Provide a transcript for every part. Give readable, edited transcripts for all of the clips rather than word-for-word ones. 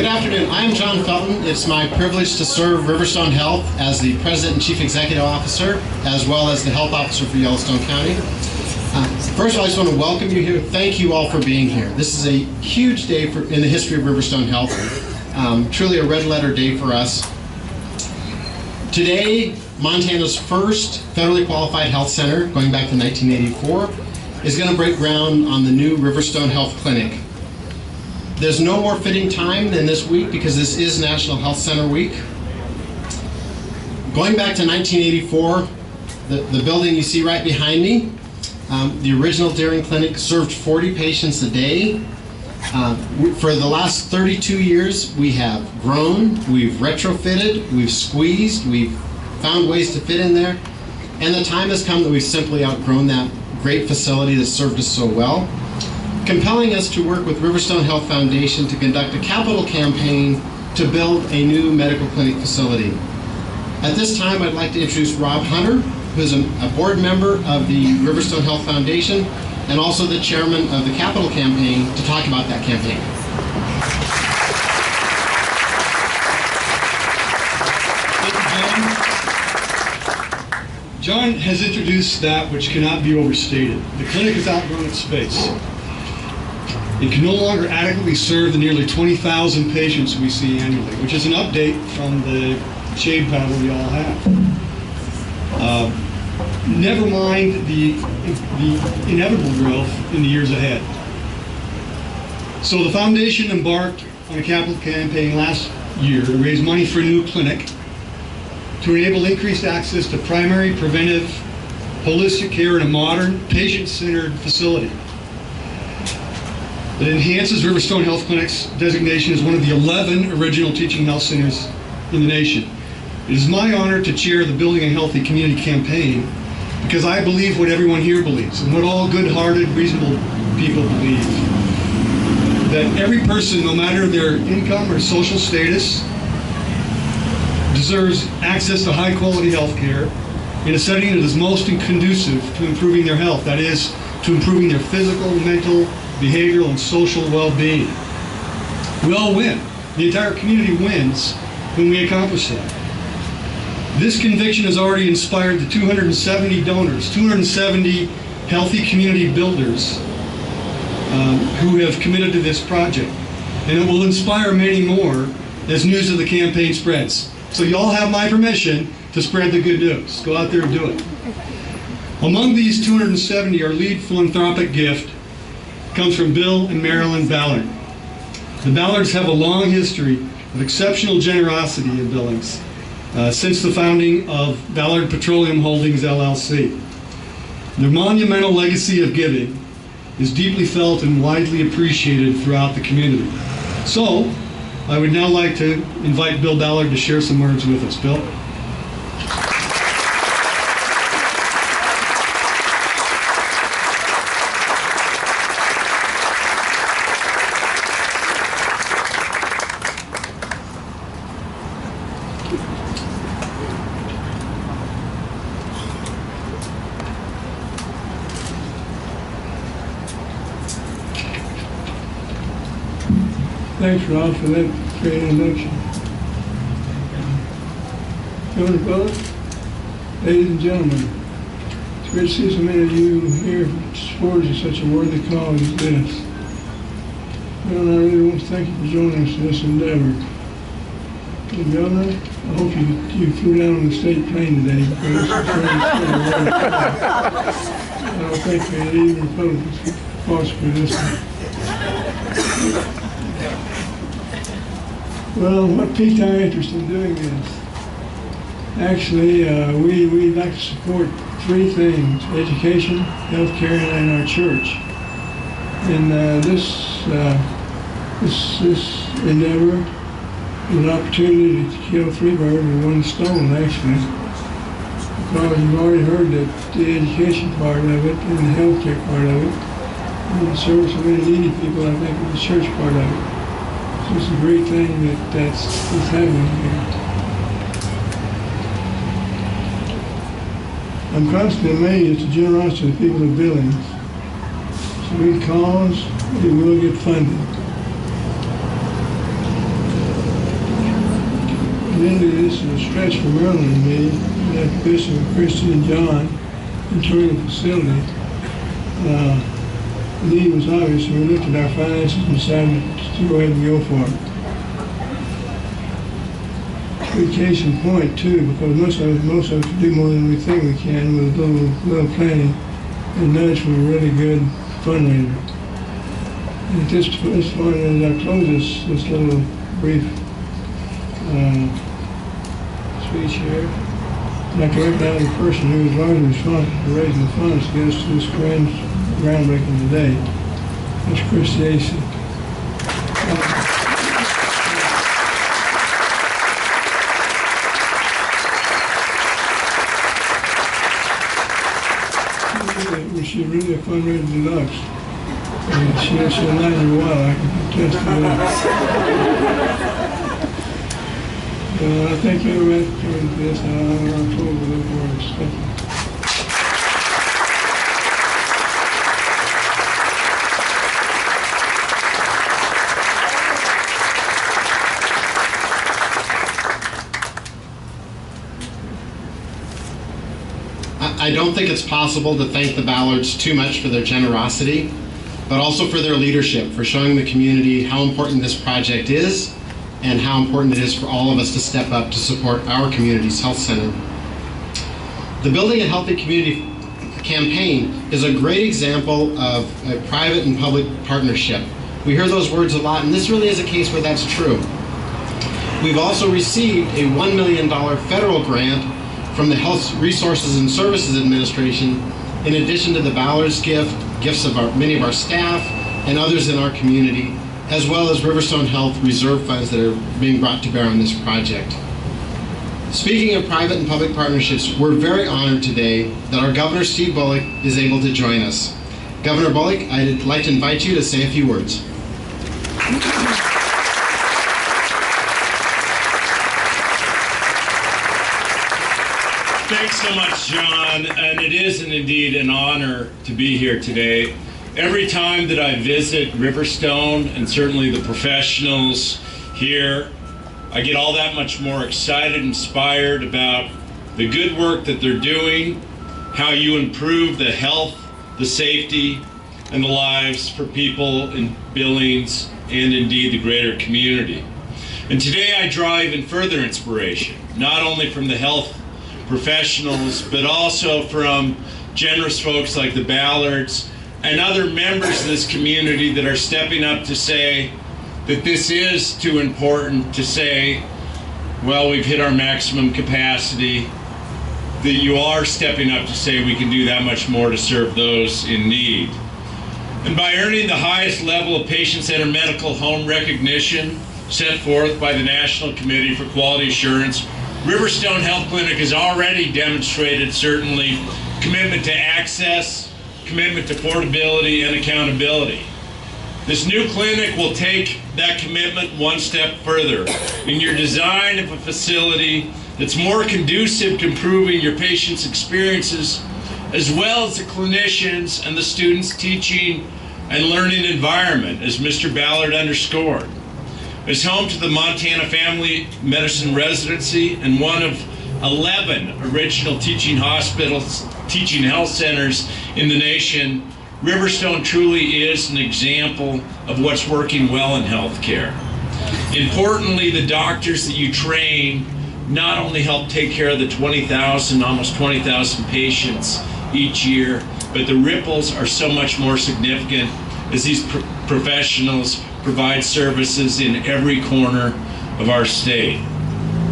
Good afternoon. I am John Felton. It's my privilege to serve RiverStone Health as the President and Chief Executive Officer, as well as the Health Officer for Yellowstone County. First of all, I just want to welcome you here. Thank you all for being here. This is a huge day in the history of RiverStone Health. Truly a red letter day for us. Today, Montana's first federally qualified health center, going back to 1984, is going to break ground on the new RiverStone Health Clinic. There's no more fitting time than this week because this is National Health Center Week. Going back to 1984, the building you see right behind me, the original Daring Clinic served 40 patients a day. For the last 32 years, we have grown, we've retrofitted, we've squeezed, we've found ways to fit in there, and the time has come that we've simply outgrown that great facility that served us so well, compelling us to work with RiverStone Health Foundation to conduct a capital campaign to build a new medical clinic facility. At this time, I'd like to introduce Rob Hunter, who's a board member of the RiverStone Health Foundation and also the chairman of the capital campaign, to talk about that campaign. Thank you, John. John has introduced that which cannot be overstated. The clinic has outgrown its space. It can no longer adequately serve the nearly 20,000 patients we see annually, which is an update from the shade panel we all have. Never mind the inevitable growth in the years ahead. So the foundation embarked on a capital campaign last year to raise money for a new clinic to enable increased access to primary, preventive, holistic care in a modern, patient-centered facility that enhances RiverStone Health Clinic's designation as one of the 11 original teaching health centers in the nation. It is my honor to chair the Building a Healthy Community campaign because I believe what everyone here believes and what all good-hearted, reasonable people believe, that every person, no matter their income or social status, deserves access to high-quality health care in a setting that is most conducive to improving their health, that is, to improving their physical, mental, behavioral, and social well-being. We all win. The entire community wins when we accomplish that. This conviction has already inspired the 270 donors, 270 healthy community builders who have committed to this project. And it will inspire many more as news of the campaign spreads. So you all have my permission to spread the good news. Go out there and do it. Among these 270, our lead philanthropic gift comes from Bill and Marilyn Ballard. The Ballards have a long history of exceptional generosity in Billings since the founding of Ballard Petroleum Holdings, LLC. Their monumental legacy of giving is deeply felt and widely appreciated throughout the community. So, I would now like to invite Bill Ballard to share some words with us. Bill? Thanks, Rob, for that great introduction. Governor Butler, ladies and gentlemen, it's great to see so many of you here towards such a worthy cause as this. Well, I really want to thank you for joining us in this endeavor. And Governor, I hope you flew down on the state plane today because it's I don't think that even Republicans could possibly this one. Well, what piqued our interest in doing this? Actually, we'd like to support three things: education, healthcare, and our church. And this endeavor is an opportunity to kill three birds with one stone, actually. Because you've already heard that the education part of it and the healthcare part of it, and the service of many needy people, I think, is the church part of it. It's a great thing that's happening here. I'm constantly amazed at the generosity of the people of Billings. It's a great cause, it will get funded. Incidentally, this is a stretch from Maryland to me, that Bishop, Christy, and John entering the facility. The need was obvious, and we looked at our finances and decided to go ahead and go for it. Good case in point, too, because most of us do more than we think we can with a little planning, and nudge from a really good fundraiser. And at this point, as I close this little brief speech here, I'd like to recognize the person who was largely responsible for raising the funds to get us to this groundbreaking today. That's Chris Yacy. She's really a fundraiser deluxe. And she'll not in a while, I can attest to that. I thank you very much for this. I'll close with those words. Thank you. I don't think it's possible to thank the Ballards too much for their generosity, but also for their leadership, for showing the community how important this project is and how important it is for all of us to step up to support our community's health center. The Building a Healthy Community campaign is a great example of a private and public partnership. We hear those words a lot, and this really is a case where that's true. We've also received a $1 million federal grant from the Health Resources and Services Administration, in addition to the Ballards gifts of many of our staff and others in our community, as well as RiverStone Health reserve funds that are being brought to bear on this project. Speaking of private and public partnerships, we're very honored today that our Governor, Steve Bullock, is able to join us. Governor Bullock, I'd like to invite you to say a few words. Thanks so much, John, and it is indeed an honor to be here today. Every time that I visit RiverStone, and certainly the professionals here, I get all that much more excited, inspired about the good work that they're doing, how you improve the health, the safety, and the lives for people in Billings and indeed the greater community. And today I draw even further inspiration, not only from the health professionals, but also from generous folks like the Ballards and other members of this community that are stepping up to say that this is too important to say, well, we've hit our maximum capacity, that you are stepping up to say we can do that much more to serve those in need. And by earning the highest level of patient-centered medical home recognition set forth by the National Committee for Quality Assurance, RiverStone Health Clinic has already demonstrated certainly commitment to access, commitment to affordability, and accountability. This new clinic will take that commitment one step further in your design of a facility that's more conducive to improving your patients' experiences, as well as the clinicians and the students' teaching and learning environment, as Mr. Ballard underscored. It's home to the Montana Family Medicine Residency and one of 11 original teaching hospitals, teaching health centers in the nation. RiverStone truly is an example of what's working well in healthcare. Importantly, the doctors that you train not only help take care of the 20,000, almost 20,000 patients each year, but the ripples are so much more significant as these professionals provide services in every corner of our state.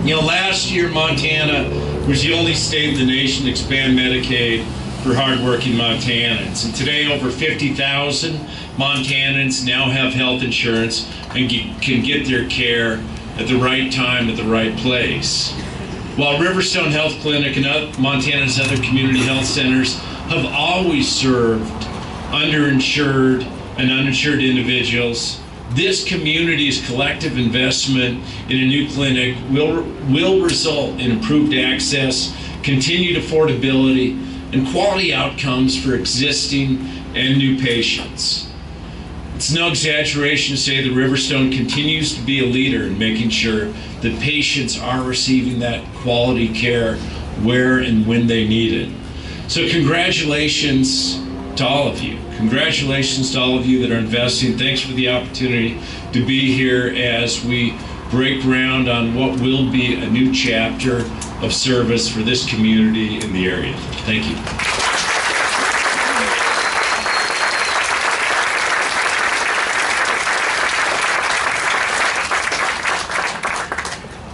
You know, last year Montana was the only state in the nation to expand Medicaid for hardworking Montanans. And today over 50,000 Montanans now have health insurance and can get their care at the right time at the right place. While RiverStone Health Clinic and Montana's other community health centers have always served underinsured and uninsured individuals, this community's collective investment in a new clinic will result in improved access, continued affordability, and quality outcomes for existing and new patients. It's no exaggeration to say that RiverStone continues to be a leader in making sure that patients are receiving that quality care where and when they need it. So congratulations to all of you. Congratulations to all of you that are investing. Thanks for the opportunity to be here as we break ground on what will be a new chapter of service for this community in the area. Thank you.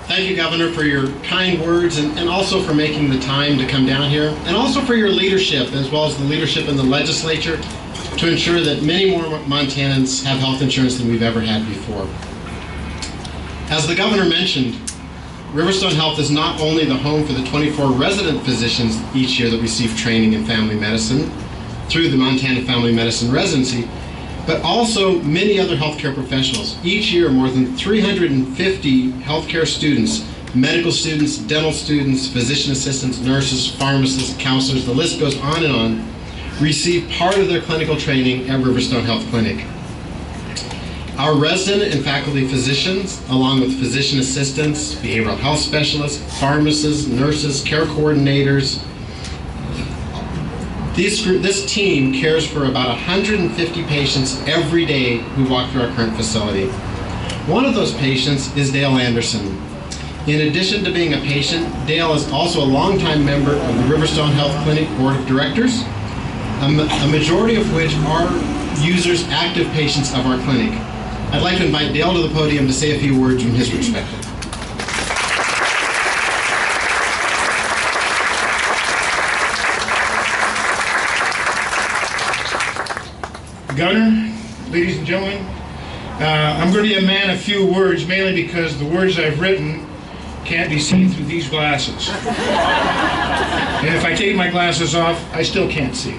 Thank you, Governor, for your kind words and also for making the time to come down here, and also for your leadership, as well as the leadership in the legislature, to ensure that many more Montanans have health insurance than we've ever had before. As the Governor mentioned, RiverStone Health is not only the home for the 24 resident physicians each year that receive training in family medicine through the Montana Family Medicine Residency, but also many other healthcare professionals. Each year, more than 350 healthcare students, medical students, dental students, physician assistants, nurses, pharmacists, counselors, the list goes on and on, receive part of their clinical training at RiverStone Health Clinic. Our resident and faculty physicians, along with physician assistants, behavioral health specialists, pharmacists, nurses, care coordinators, this team cares for about 150 patients every day who walk through our current facility. One of those patients is Dale Anderson. In addition to being a patient, Dale is also a longtime member of the RiverStone Health Clinic Board of Directors, a majority of which are users, active patients of our clinic. I'd like to invite Dale to the podium to say a few words from his perspective. Governor, ladies and gentlemen, I'm going to be a man of few words, mainly because the words I've written can't be seen through these glasses. And if I take my glasses off, I still can't see.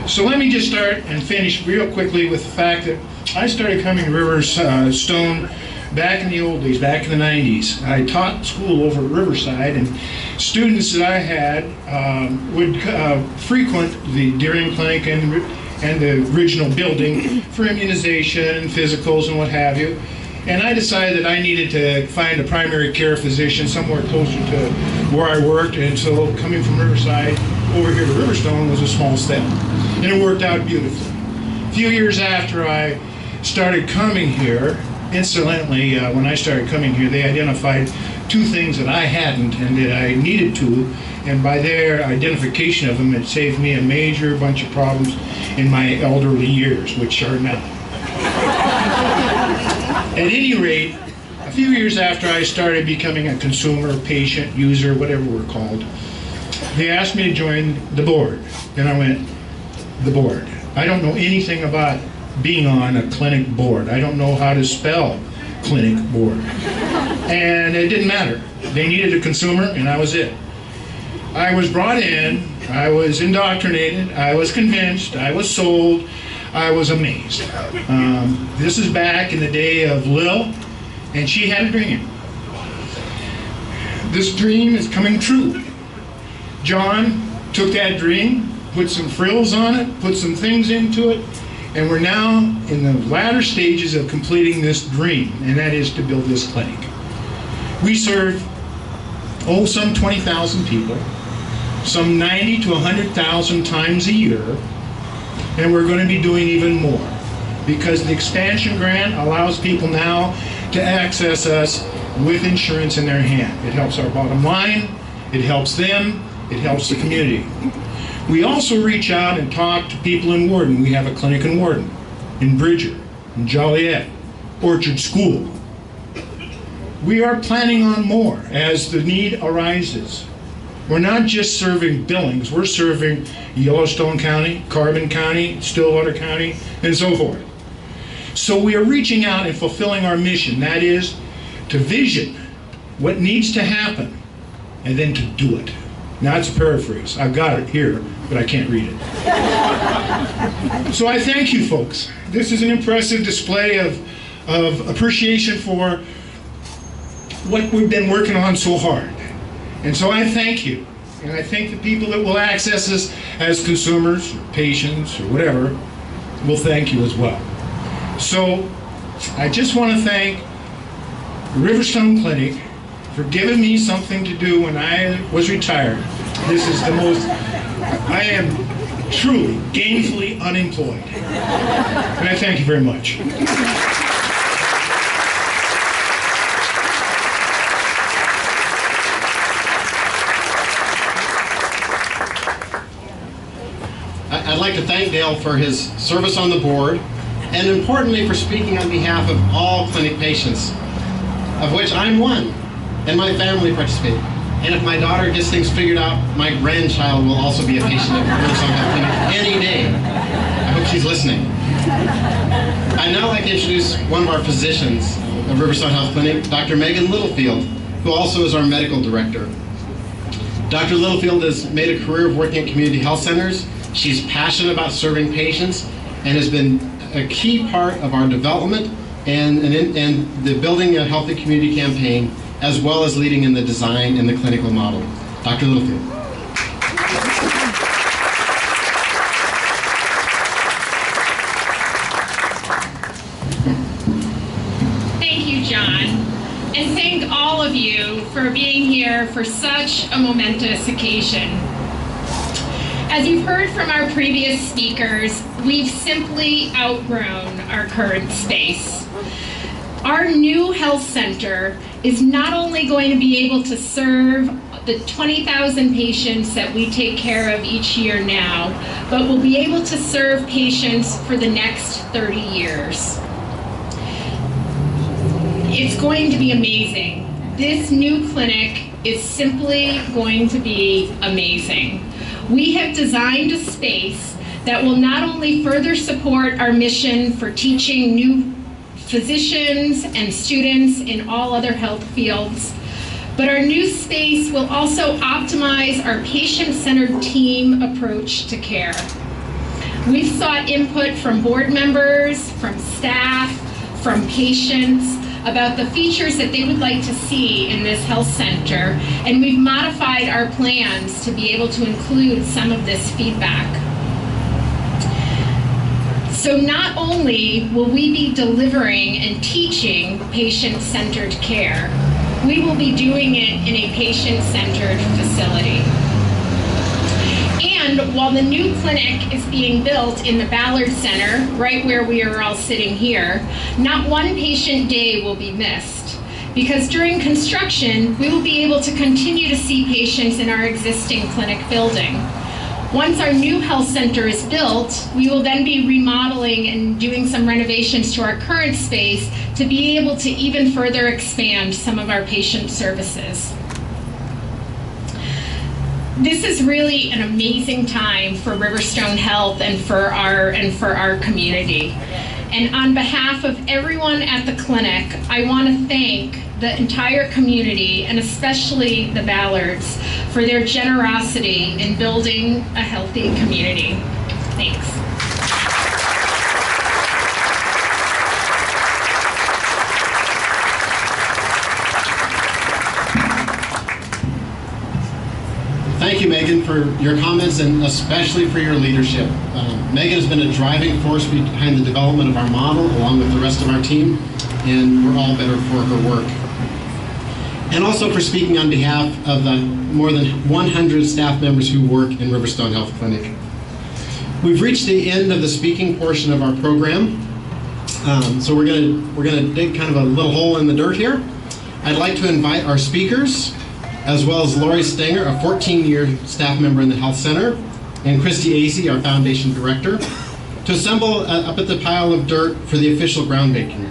So let me just start and finish real quickly with the fact that I started coming to RiverStone back in the old days, back in the 90s. I taught school over at Riverside, and students that I had would frequent the Deering Clinic and the original building for immunization, physicals, and what have you. And I decided that I needed to find a primary care physician somewhere closer to where I worked, and so coming from Riverside over here to RiverStone was a small step. And it worked out beautifully. A few years after I started coming here, incidentally, when I started coming here, they identified two things that I hadn't and that I needed to, and by their identification of them, it saved me a major bunch of problems in my elderly years, which are now. At any rate, a few years after I started becoming a consumer, patient, user, whatever we're called, they asked me to join the board. And I went, the board? I don't know anything about being on a clinic board. I don't know how to spell clinic board. And it didn't matter. They needed a consumer, and I was it. I was brought in, I was indoctrinated, I was convinced, I was sold, I was amazed. This is back in the day of Lil, and she had a dream. This dream is coming true. John took that dream, put some frills on it, put some things into it, and we're now in the latter stages of completing this dream, and that is to build this clinic. We serve, some 20,000 people, some 90 to 100,000 times a year, and we're going to be doing even more because the expansion grant allows people now to access us with insurance in their hand. It helps our bottom line, it helps them, it helps the community. We also reach out and talk to people in Warden. We have a clinic in Warden, in Bridger, in Joliet, Orchard School. We are planning on more as the need arises. We're not just serving Billings, we're serving Yellowstone County, Carbon County, Stillwater County, and so forth. So we are reaching out and fulfilling our mission, that is to vision what needs to happen and then to do it. Now it's a paraphrase. I've got it here, but I can't read it. So I thank you folks. This is an impressive display of appreciation for what we've been working on so hard. And so I thank you. And I think the people that will access us as consumers, or patients, or whatever, will thank you as well. So I just want to thank RiverStone Clinic for giving me something to do when I was retired. This is the most, I am truly gainfully unemployed. And I thank you very much. I'd like to thank Dale for his service on the board, and importantly for speaking on behalf of all clinic patients, of which I'm one, and my family participate. And if my daughter gets things figured out, my grandchild will also be a patient at RiverStone Health Clinic any day. I hope she's listening. I'd now like to introduce one of our physicians at RiverStone Health Clinic, Dr. Megan Littlefield, who also is our medical director. Dr. Littlefield has made a career of working at community health centers. She's passionate about serving patients and has been a key part of our development and the Building a Healthy Community campaign, as well as leading in the design and the clinical model. Dr. Littlefield. Thank you, John, and thank all of you for being here for such a momentous occasion. As you've heard from our previous speakers, we've simply outgrown our current space. Our new health center is not only going to be able to serve the 20,000 patients that we take care of each year now, but will be able to serve patients for the next 30 years. It's going to be amazing. This new clinic is simply going to be amazing. We have designed a space that will not only further support our mission for teaching new physicians and students in all other health fields, but our new space will also optimize our patient-centered team approach to care. We've sought input from board members, from staff, from patients, about the features that they would like to see in this health center, and we've modified our plans to be able to include some of this feedback. So not only will we be delivering and teaching patient-centered care, we will be doing it in a patient-centered facility. And while the new clinic is being built in the Ballard Center, right where we are all sitting here, not one patient day will be missed. Because during construction, we will be able to continue to see patients in our existing clinic building. Once our new health center is built, we will then be remodeling and doing some renovations to our current space to be able to even further expand some of our patient services. This is really an amazing time for RiverStone Health and for our community. And on behalf of everyone at the clinic, I want to thank the entire community, and especially the Ballards, for their generosity in building a healthy community. Thanks. Thank you, Megan, for your comments and especially for your leadership. Megan has been a driving force behind the development of our model along with the rest of our team, and we're all better for her work. And also for speaking on behalf of the more than 100 staff members who work in RiverStone Health Clinic. We've reached the end of the speaking portion of our program, so we're gonna dig kind of a little hole in the dirt here. I'd like to invite our speakers, as well as Lori Stenger, a 14-year staff member in the Health Center, and Christy Acey, our Foundation Director, to assemble up at the pile of dirt for the official groundbreaking.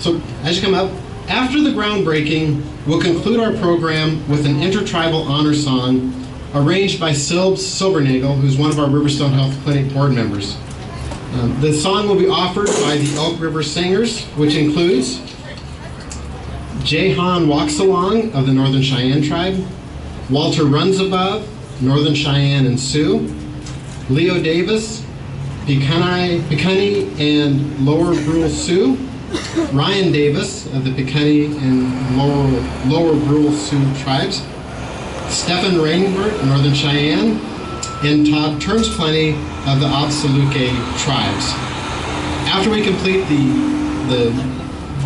So as you come up, after the groundbreaking, we'll conclude our program with an intertribal honor song arranged by Silbs Silvernagel, who's one of our RiverStone Health Clinic board members. The song will be offered by the Elk River Singers, which includes Jehan Waxalong of the Northern Cheyenne Tribe, Walter Runsabove, Northern Cheyenne and Sioux, Leo Davis, Piikani and Lower Brule Sioux, Ryan Davis of the Piikani and Lower Brule Sioux tribes, Stephen Rainbert, Northern Cheyenne, and Todd Turnsplenty of the Otsaluke tribes. After we complete the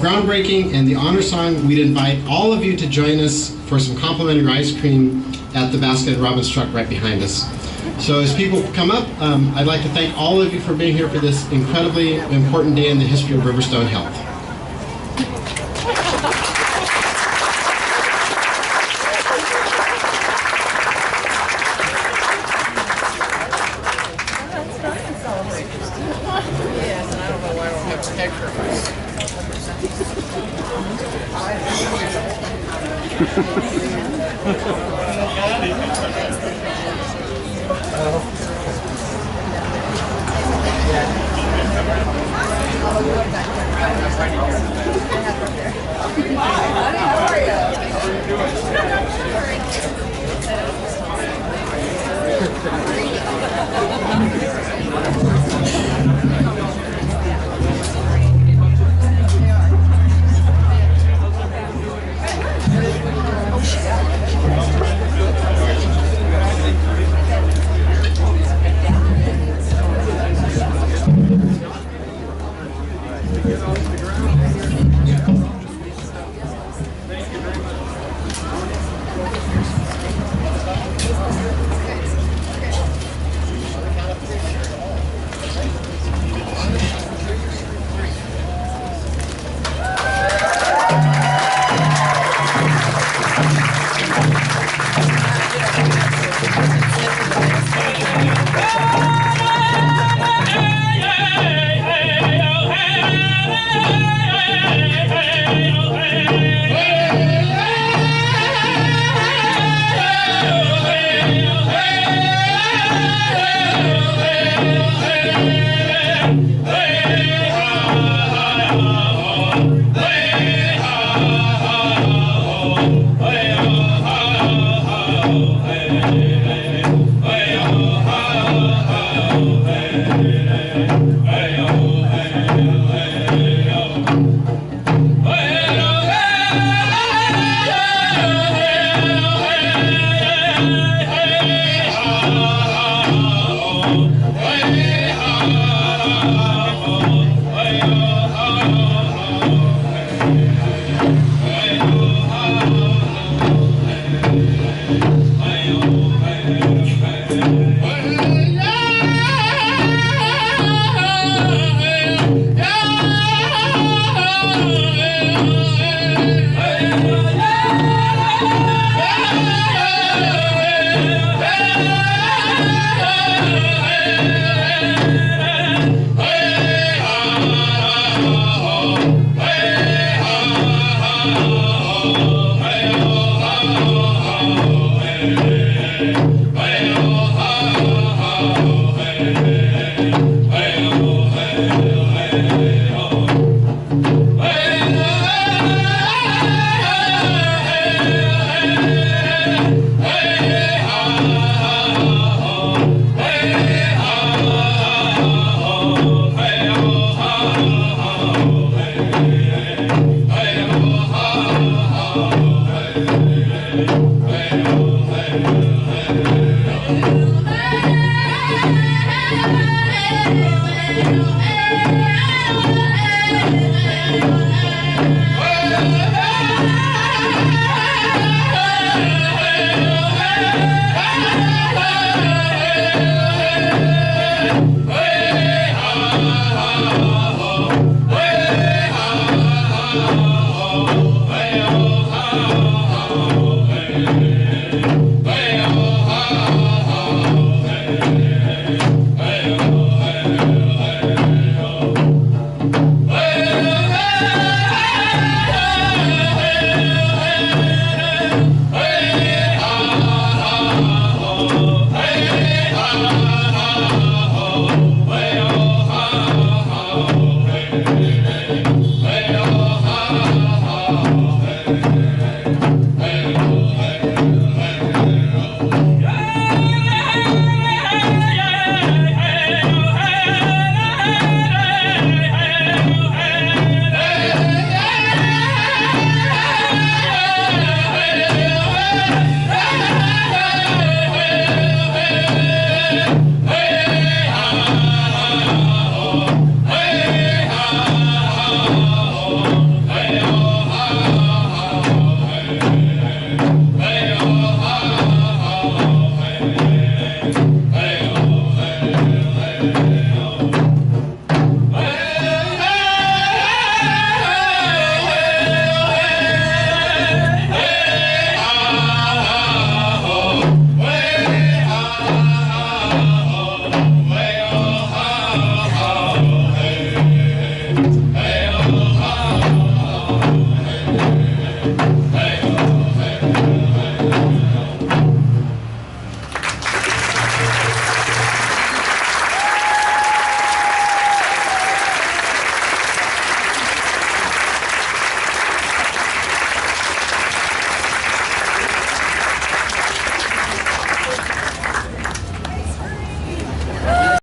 groundbreaking and the honor song, we'd invite all of you to join us for some complimentary ice cream at the Baskin Robbins truck right behind us. So as people come up, I'd like to thank all of you for being here for this incredibly important day in the history of RiverStone Health.